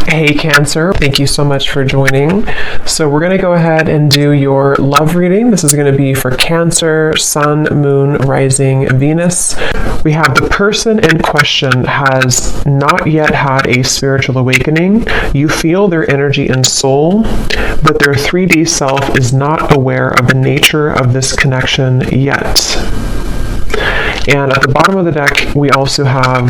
Hey Cancer, thank you so much for joining. So we're going to go ahead and do your love reading. This is going to be for Cancer, Sun, Moon, Rising, Venus. We have the person in question has not yet had a spiritual awakening. You feel their energy and soul, but their 3D self is not aware of the nature of this connection yet. And at the bottom of the deck, we also have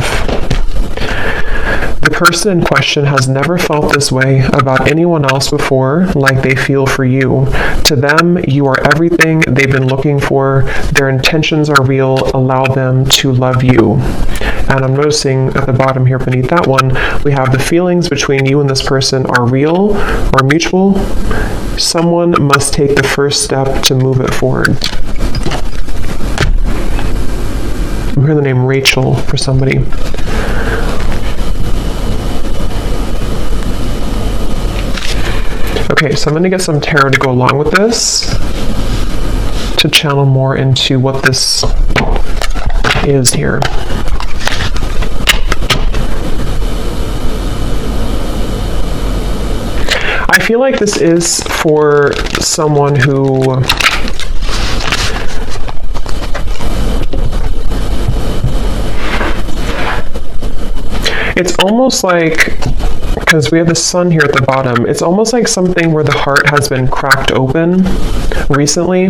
the person in question has never felt this way about anyone else before, like they feel for you. To them, you are everything they've been looking for. Their intentions are real. Allow them to love you. And I'm noticing at the bottom here beneath that one, we have the feelings between you and this person are real or mutual. Someone must take the first step to move it forward. I'm hearing the name Rachel for somebody. Okay, so I'm going to get some tarot to go along with this to channel more into what this is here. I feel like this is for someone who it's almost like, because we have the sun here at the bottom, it's almost like something where the heart has been cracked open recently.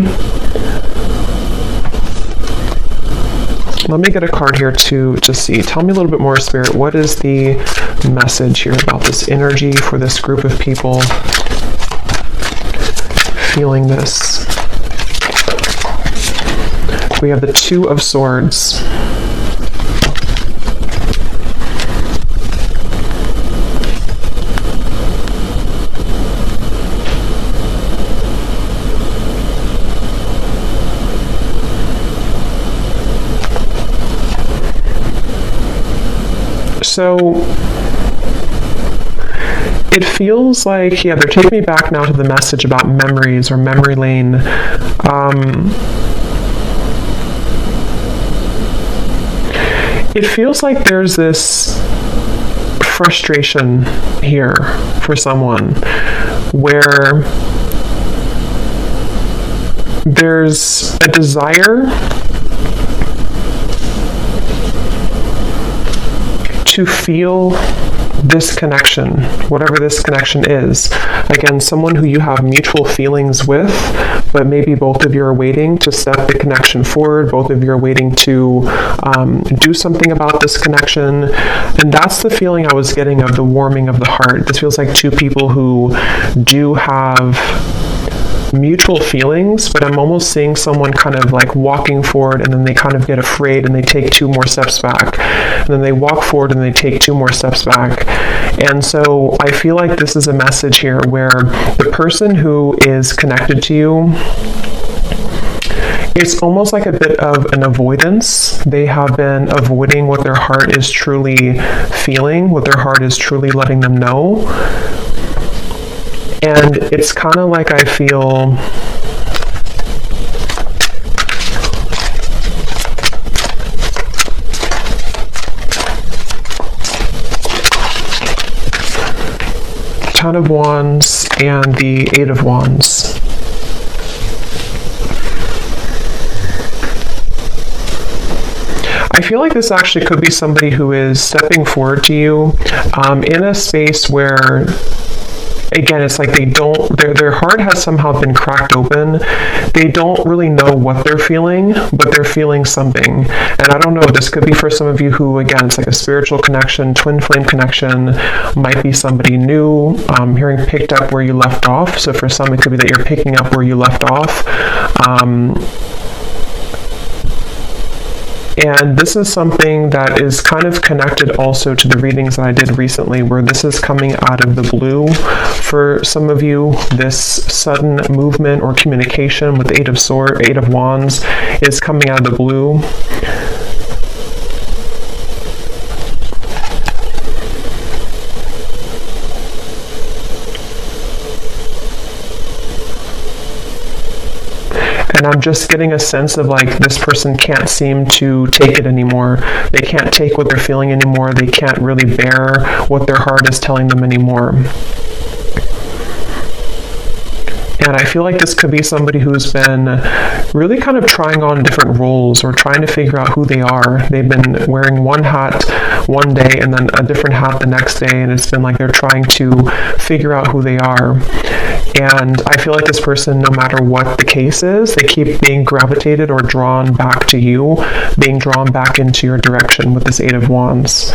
Let me get a card here to see. Tell me a little bit more, Spirit. What is the message here about this energy for this group of people feeling this? We have the Two of Swords. So it feels like, yeah, they're taking me back now to the message about memories or memory lane. It feels like there's this frustration here for someone where there's a desire to feel this connection, whatever this connection is. Again, someone who you have mutual feelings with, but maybe both of you are waiting to step the connection forward. Both of you are waiting to do something about this connection. And that's the feeling I was getting of the warming of the heart. This feels like two people who do have mutual feelings, but I'm almost seeing someone kind of like walking forward and then they kind of get afraid and they take two more steps back. And then they walk forward and they take two more steps back. And so I feel like this is a message here where the person who is connected to you, it's almost like a bit of an avoidance. They have been avoiding what their heart is truly feeling, what their heart is truly letting them know. And it's kind of like I feel Ten of Wands and the Eight of Wands. I feel like this actually could be somebody who is stepping forward to you in a space where, again, it's like they don't, their heart has somehow been cracked open. They don't really know what they're feeling, but they're feeling something. And I don't know, this could be for some of you who, again, it's like a spiritual connection, twin flame connection, might be somebody new, hearing picked up where you left off. So for some, it could be that you're picking up where you left off. And this is something that is kind of connected also to the readings that I did recently, where this is coming out of the blue for some of you. This sudden movement or communication with the Eight of Wands is coming out of the blue. And And I'm just getting a sense of like this person can't seem to take it anymore. They can't take what they're feeling anymore. They can't really bear what their heart is telling them anymore. And I feel like this could be somebody who's been really kind of trying on different roles or trying to figure out who they are. They've been wearing one hat one day and then a different hat the next day, and it's been like they're trying to figure out who they are. And I feel like this person, no matter what the case is, they keep being gravitated or drawn back to you, being drawn back into your direction with this Eight of Wands.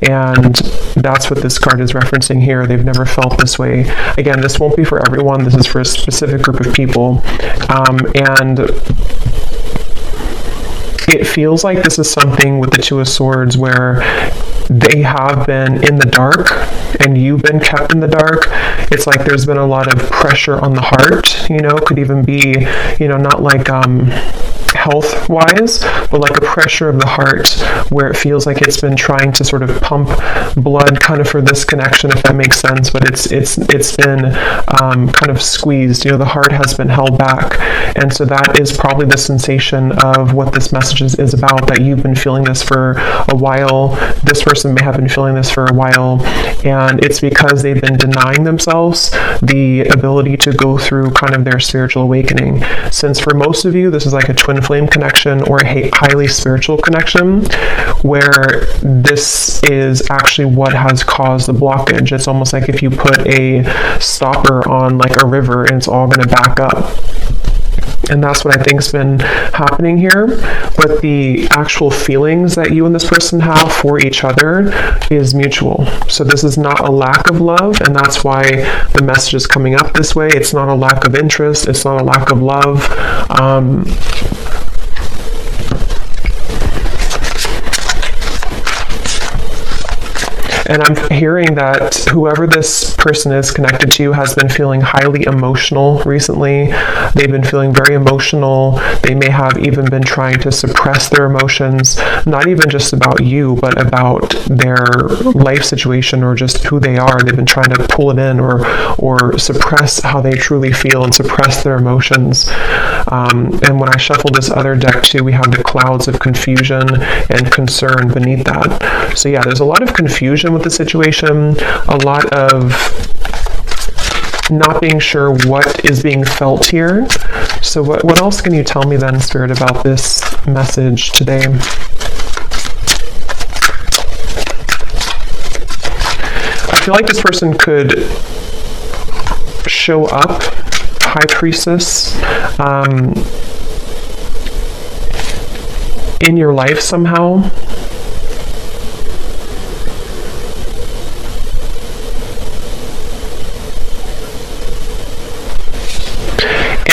And that's what this card is referencing here. They've never felt this way. Again, this won't be for everyone. This is for a specific group of people. And it feels like this is something with the Two of Swords where they have been in the dark and you've been kept in the dark. It's like there's been a lot of pressure on the heart, could even be, not like health-wise, but like a pressure of the heart where it feels like it's been trying to sort of pump blood kind of for this connection, if that makes sense, but it's been kind of squeezed. The heart has been held back. And so that is probably the sensation of what this message is about, that you've been feeling this for a while. This person may have been feeling this for a while, and it's because they've been denying themselves the ability to go through kind of their spiritual awakening. Since for most of you, this is like a twin flame connection or a highly spiritual connection, where this is actually what has caused the blockage. It's almost like if you put a stopper on like a river and it's all going to back up. And that's what I think has been happening here. But the actual feelings that you and this person have for each other is mutual. So this is not a lack of love, and that's why the message is coming up this way. It's not a lack of interest. It's not a lack of love. And I'm hearing that whoever this person is connected to has been feeling highly emotional recently. They've been feeling very emotional. They may have even been trying to suppress their emotions, not even just about you, but about their life situation or just who they are. They've been trying to pull it in or suppress how they truly feel and suppress their emotions. And when I shuffle this other deck too, we have the clouds of confusion and concern beneath that. So yeah, there's a lot of confusion with the situation, a lot of not being sure what is being felt here. So what else can you tell me then, Spirit, about this message today? I feel like this person could show up, High Priestess, in your life somehow.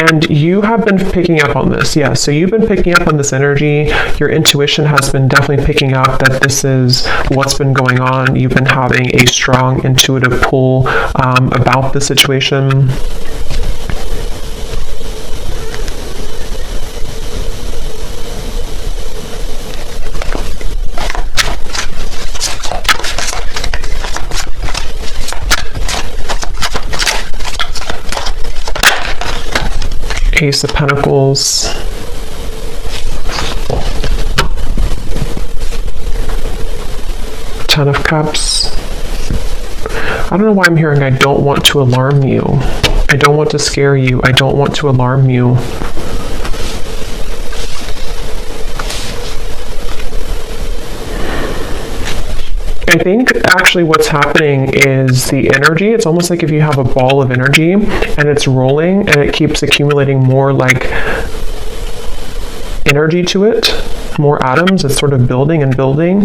And you have been picking up on this, yeah. So you've been picking up on this energy. Your intuition has been definitely picking up that this is what's been going on. You've been having a strong intuitive pull about the situation. Ace of Pentacles, Ten of Cups. I don't know why I'm hearing I don't want to alarm you. I don't want to scare you. I don't want to alarm you. I think actually what's happening is the energy. It's almost like if you have a ball of energy and it's rolling and it keeps accumulating more like energy to it, more atoms. It's sort of building and building.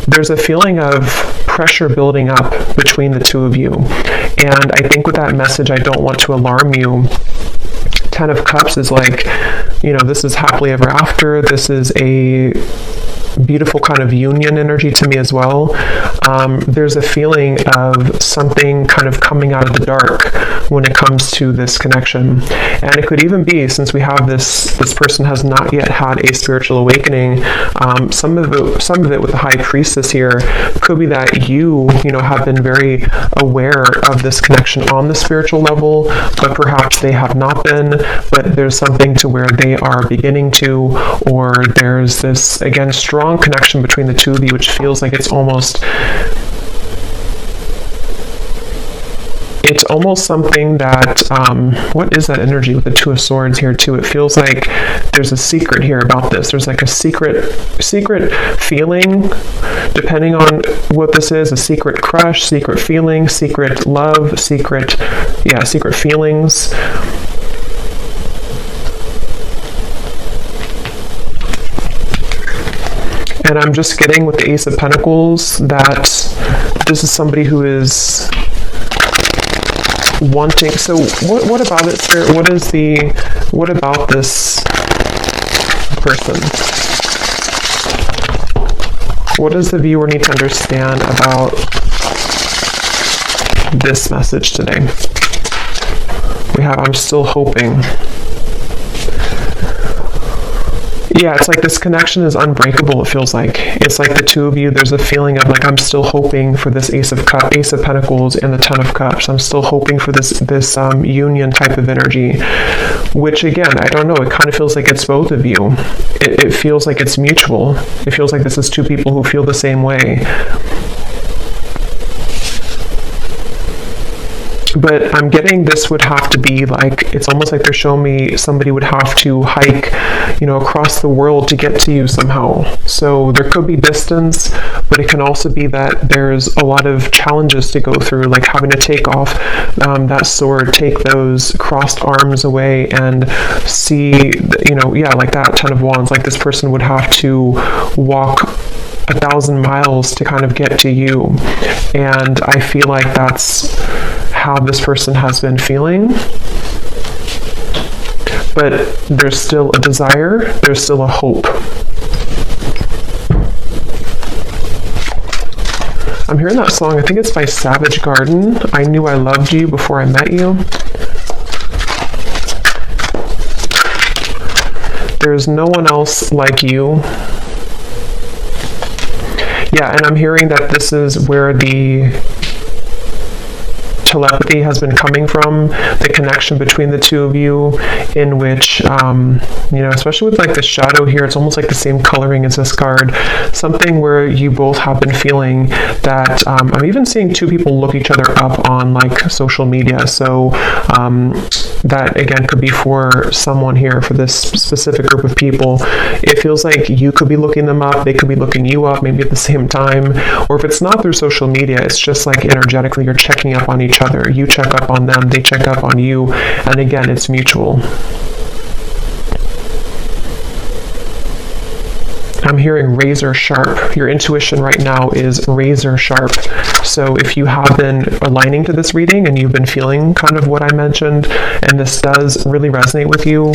There's a feeling of pressure building up between the two of you. And I think with that message, I don't want to alarm you. Ten of Cups is like, this is happily ever after. This is a beautiful kind of union energy to me as well. There's a feeling of something kind of coming out of the dark when it comes to this connection. And it could even be, since we have this person has not yet had a spiritual awakening, some of it with the High Priestess here could be that you have been very aware of this connection on the spiritual level, but perhaps they have not been, but there's something to where they are beginning to, or there's this, again, strong connection between the two of you, which feels like it's almost something that, what is that energy with the Two of Swords here too? It feels like there's a secret here about this. There's like a secret feeling, depending on what this is, a secret crush, secret feeling, secret love, secret feelings. And I'm just getting with the Ace of Pentacles that this is somebody who is wanting. So what about it, Spirit? What about this person? What does the viewer need to understand about this message today? We have, I'm still hoping. Yeah, it's like this connection is unbreakable, it feels like. It's like the two of you, there's a feeling of like, I'm still hoping for this Ace of Pentacles and the Ten of Cups. I'm still hoping for this union type of energy, which again, I don't know, it kind of feels like it's both of you. It feels like it's mutual. It feels like this is two people who feel the same way. But I'm getting this would have to be like, it's almost like they're showing me somebody would have to hike, across the world to get to you somehow. So there could be distance, but it can also be that there's a lot of challenges to go through, like having to take off that sword, take those crossed arms away and see, like that Ten of Wands, like this person would have to walk 1,000 miles to kind of get to you. And I feel like that's how this person has been feeling. But there's still a desire, there's still a hope. I'm hearing that song, I think it's by Savage Garden, I Knew I Loved You Before I Met You. There's no one else like you. Yeah, and I'm hearing that this is where the telepathy has been coming from, the connection between the two of you, in which, especially with like the shadow here, it's almost like the same coloring as this card, something where you both have been feeling that, I'm even seeing two people look each other up on like social media, so that again could be for someone here, for this specific group of people. It feels like you could be looking them up, they could be looking you up, maybe at the same time, or if it's not through social media, it's just like energetically you're checking up on each other. You check up on them, they check up on you, and again, it's mutual. I'm hearing razor sharp. Your intuition right now is razor sharp. So if you have been aligning to this reading and you've been feeling kind of what I mentioned, and this does really resonate with you,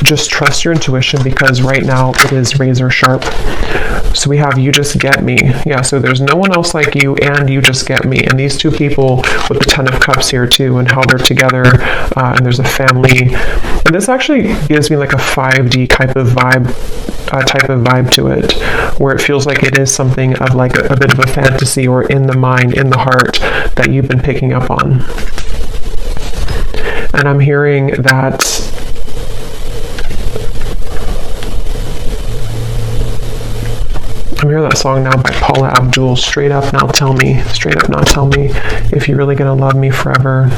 just trust your intuition, because right now it is razor sharp. So we have You Just Get Me. Yeah, so there's no one else like you, and You Just Get Me. And these two people with the Ten of Cups here too, and how they're together, and there's a family. And this actually gives me like a 5D type of vibe to it, where it feels like it is something of like a bit of a fantasy, or in the mind, in the heart, that you've been picking up on. And I'm hearing that song now by Paula Abdul, Straight Up Now Tell Me if you're really gonna love me forever.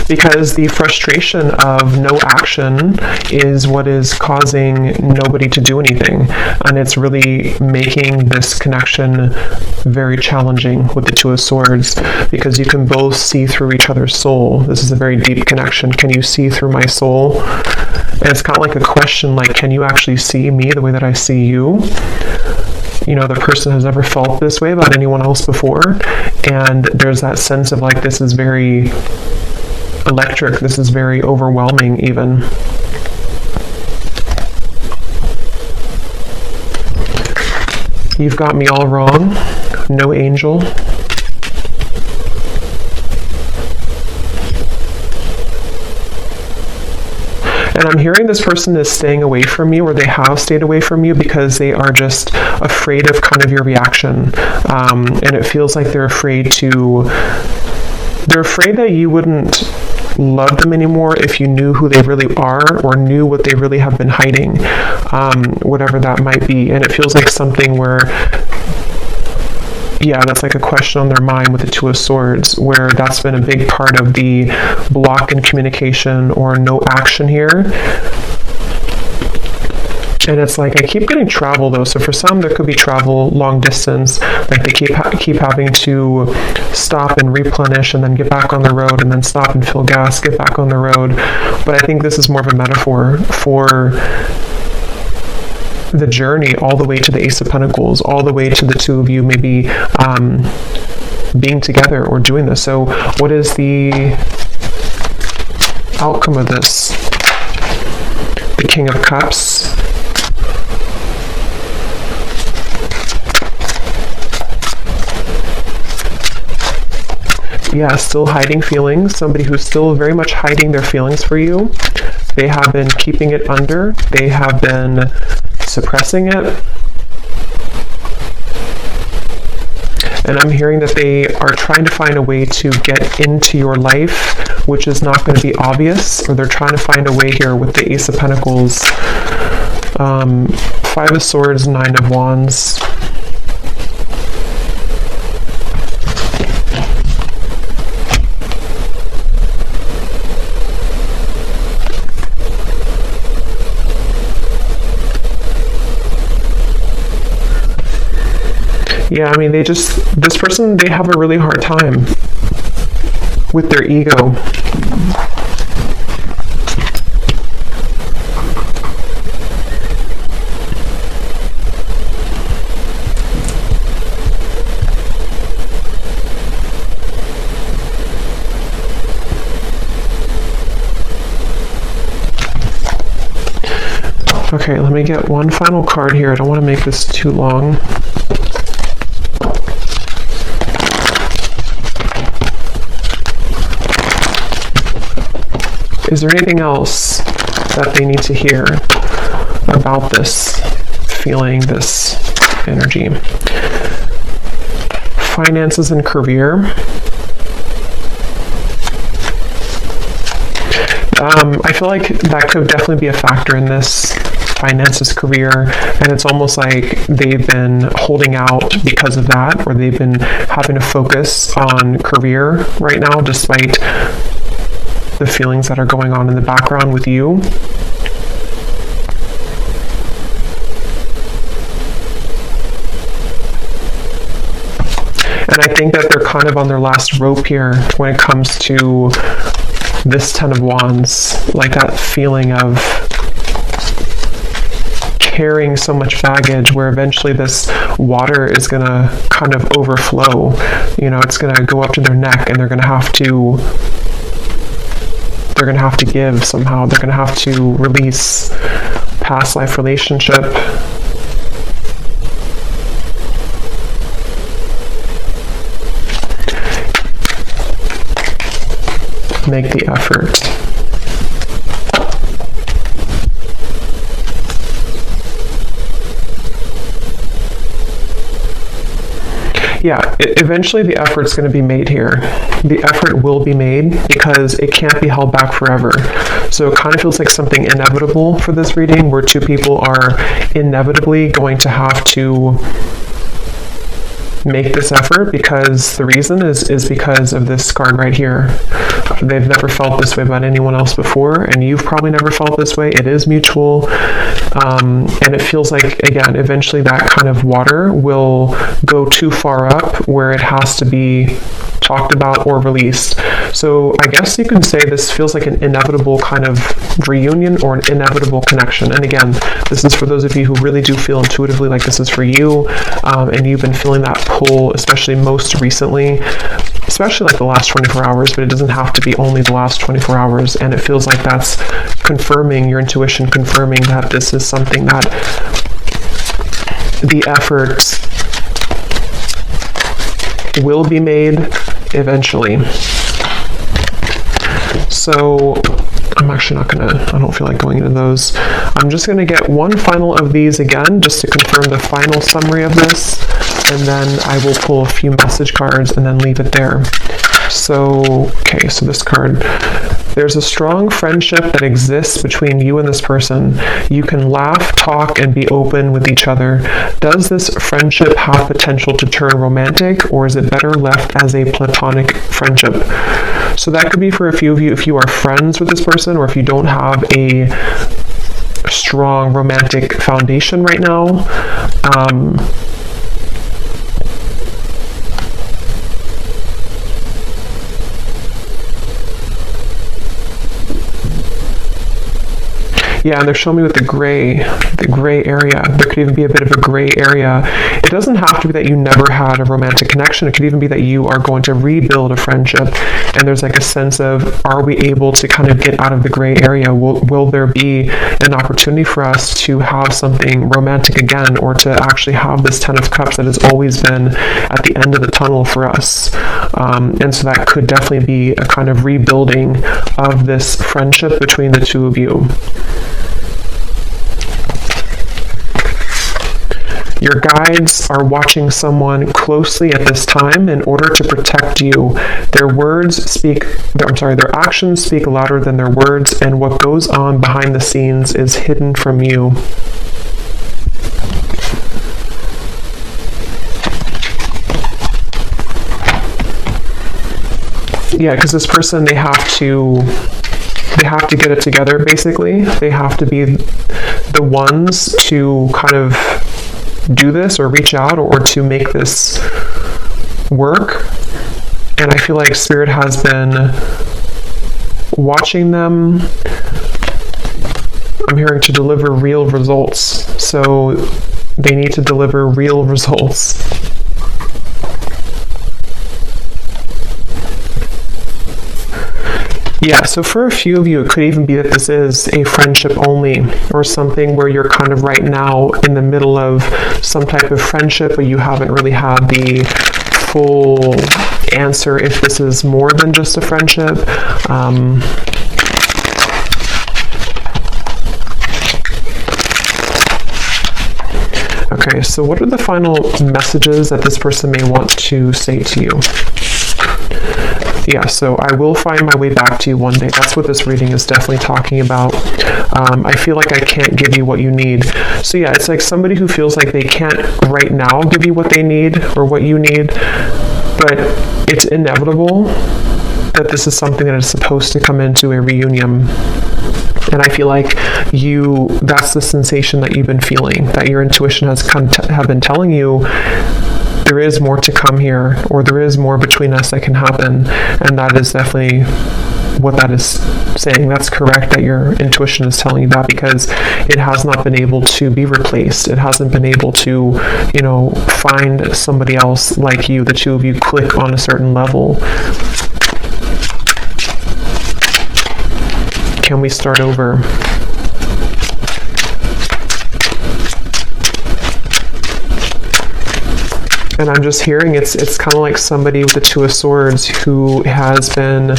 Because the frustration of no action is what is causing nobody to do anything. And it's really making this connection very challenging with the Two of Swords, because you can both see through each other's soul. This is a very deep connection. Can you see through my soul? And it's kind of like a question, like, can you actually see me the way that I see you? The person has never felt this way about anyone else before. And there's that sense of like, this is very electric. This is very overwhelming even. You've got me all wrong. No angel. And I'm hearing this person is staying away from you, or they have stayed away from you because they are just afraid of kind of your reaction. And it feels like they're afraid that you wouldn't love them anymore if you knew who they really are, or knew what they really have been hiding, whatever that might be. And it feels like something where, yeah, that's like a question on their mind with the Two of Swords, where that's been a big part of the block in communication or no action here. And it's like, I keep getting travel though. So for some, there could be travel long distance. Like they keep having to stop and replenish and then get back on the road, and then stop and fill gas, get back on the road. But I think this is more of a metaphor for the journey all the way to the Ace of Pentacles, all the way to the two of you maybe being together or doing this. So what is the outcome of this? The King of Cups. Yeah, still hiding feelings. Somebody who's still very much hiding their feelings for you. They have been keeping it under. They have been suppressing it. And I'm hearing that they are trying to find a way to get into your life, which is not going to be obvious, or they're trying to find a way here with the Ace of Pentacles, Five of Swords, Nine of Wands. Yeah, I mean, this person, they have a really hard time with their ego. Okay, let me get one final card here. I don't want to make this too long. Is there anything else that they need to hear about this feeling, this energy? Finances and career. I feel like that could definitely be a factor in this. Finances, career, and it's almost like they've been holding out because of that, or they've been having to focus on career right now despite the feelings that are going on in the background with you. And I think that they're kind of on their last rope here when it comes to this Ten of Wands, like that feeling of carrying so much baggage, where eventually this water is going to kind of overflow. You know, it's going to go up to their neck, and they're going to have to give somehow. They're going to have to release past life relationship. Make the effort. Yeah, eventually the effort's going to be made here. The effort will be made because it can't be held back forever. So it kind of feels like something inevitable for this reading, where two people are inevitably going to have to make this effort, because the reason is because of this card right here. They've never felt this way about anyone else before, and you've probably never felt this way. It is mutual, and it feels like, again, eventually that kind of water will go too far up where it has to be talked about or released. So I guess you can say this feels like an inevitable kind of reunion, or an inevitable connection. And again, this is for those of you who really do feel intuitively like this is for you, and you've been feeling that pull, especially most recently. especially like the last 24 hours, but it doesn't have to be only the last 24 hours. And it feels like that's confirming your intuition, confirming that this is something that the efforts will be made eventually. So I'm actually not gonna, I don't feel like going into those. I'm just gonna get one final of these again, just to confirm the final summary of this, and then I will pull a few message cards and then leave it there. So, okay, so this card. There's a strong friendship that exists between you and this person. You can laugh, talk, and be open with each other. Does this friendship have potential to turn romantic, or is it better left as a platonic friendship? So that could be for a few of you if you are friends with this person, or if you don't have a strong romantic foundation right now. Yeah, and they're showing me with the gray area. There could even be a bit of a gray area. It doesn't have to be that you never had a romantic connection. It could even be that you are going to rebuild a friendship. And there's like a sense of, are we able to kind of get out of the gray area? Will there be an opportunity for us to have something romantic again, or to actually have this 10 of Cups that has always been at the end of the tunnel for us? And so that could definitely be a kind of rebuilding of this friendship between the two of you. Your guides are watching someone closely at this time in order to protect you. Their actions speak louder than their words, and what goes on behind the scenes is hidden from you. Yeah, because this person, they have to get it together, basically. They have to be the ones to kind of do this, or reach out, or to make this work. And I feel like Spirit has been watching them. I'm hearing to deliver real results. So they need to deliver real results. Yeah, so for a few of you, it could even be that this is a friendship only, or something where you're kind of right now in the middle of some type of friendship, but you haven't really had the full answer if this is more than just a friendship. Okay, so what are the final messages that this person may want to say to you? Yeah, so I will find my way back to you one day. That's what this reading is definitely talking about. I feel like I can't give you what you need. So yeah, it's like somebody who feels like they can't right now give you what they need or what you need, but it's inevitable that this is something that is supposed to come into a reunion. And I feel like that's the sensation that you've been feeling, that your intuition has have been telling you there is more to come here, or there is more between us that can happen. And that is definitely what that is saying. That's correct that your intuition is telling you that, because it has not been able to be replaced. It hasn't been able to, find somebody else like you. The two of you click on a certain level. Can we start over? And I'm just hearing it's kind of like somebody with the Two of Swords who has been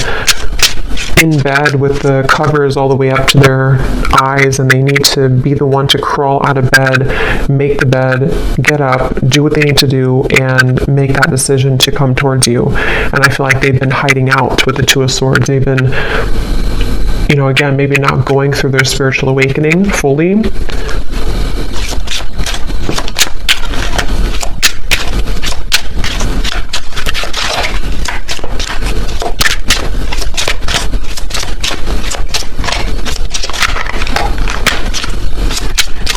in bed with the covers all the way up to their eyes, and they need to be the one to crawl out of bed, make the bed, get up, do what they need to do, and make that decision to come towards you. And I feel like they've been hiding out with the Two of Swords. They've been, again, maybe not going through their spiritual awakening fully.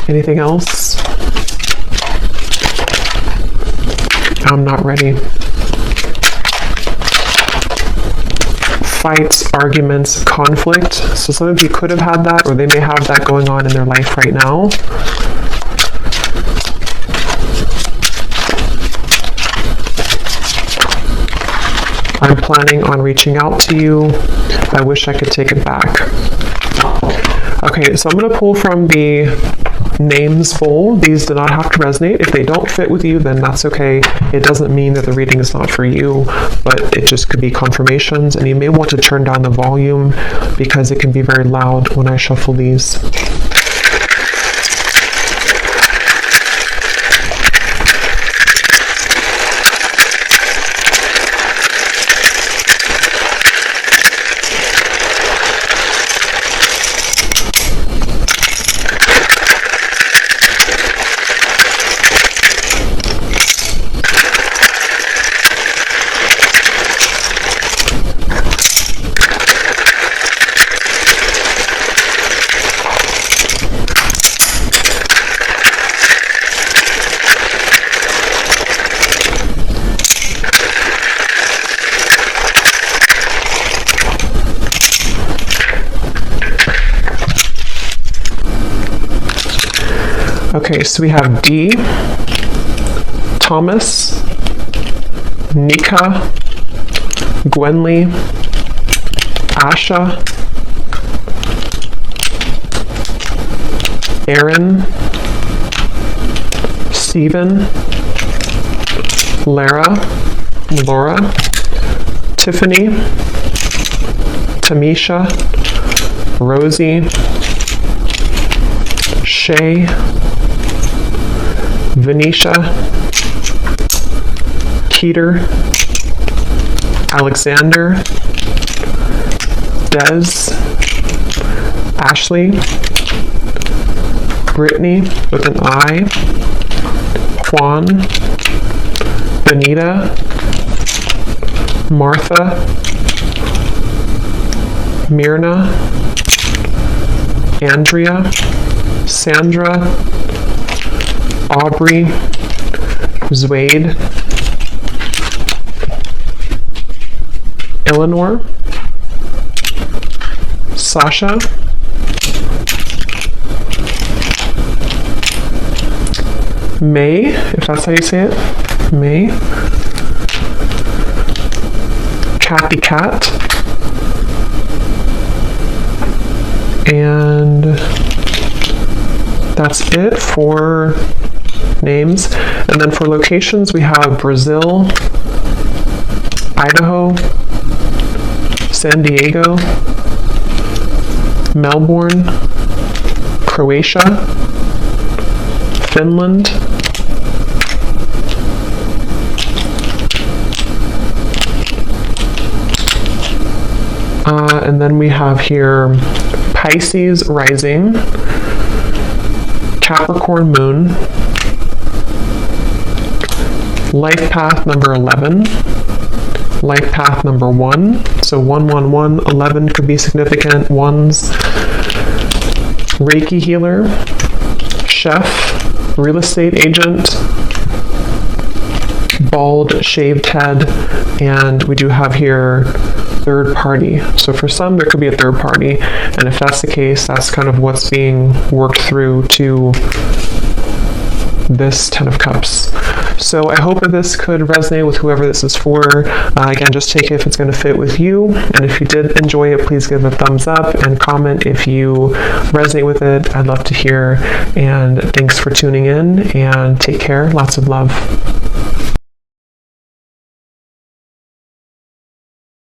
Anything else? I'm not ready. Fights, arguments, conflict. So some of you could have had that, or they may have that going on in their life right now. I'm planning on reaching out to you. I wish I could take it back. Okay, so I'm going to pull from the names bowl. These do not have to resonate. If they don't fit with you, then that's okay. It doesn't mean that the reading is not for you, but it just could be confirmations, and you may want to turn down the volume because it can be very loud when I shuffle these. Okay, so we have D, Thomas, Nika, Gwenly, Asha, Aaron, Stephen, Lara, Laura, Tiffany, Tamisha, Rosie, Shay, Venetia, Keter, Alexander, Des, Ashley, Brittany with an I, Juan, Benita, Martha, Myrna, Andrea, Sandra, Aubrey, Zwade, Eleanor, Sasha, May, if that's how you say it, May, Kathy Cat, and that's it for names. And then for locations, we have Brazil, Idaho, San Diego, Melbourne, Croatia, Finland, and then we have here Pisces rising, Capricorn moon, life path number 11, life path number 1, so 111, 11 could be significant ones, Reiki healer, chef, real estate agent, bald shaved head, and we do have here third party. So for some, there could be a third party, and if that's the case, that's kind of what's being worked through to this 10 of Cups. So I hope that this could resonate with whoever this is for. Again, just take it if it's going to fit with you, and if you did enjoy it, please give a thumbs up and comment if you resonate with it. I'd love to hear, and thanks for tuning in, and take care. Lots of love.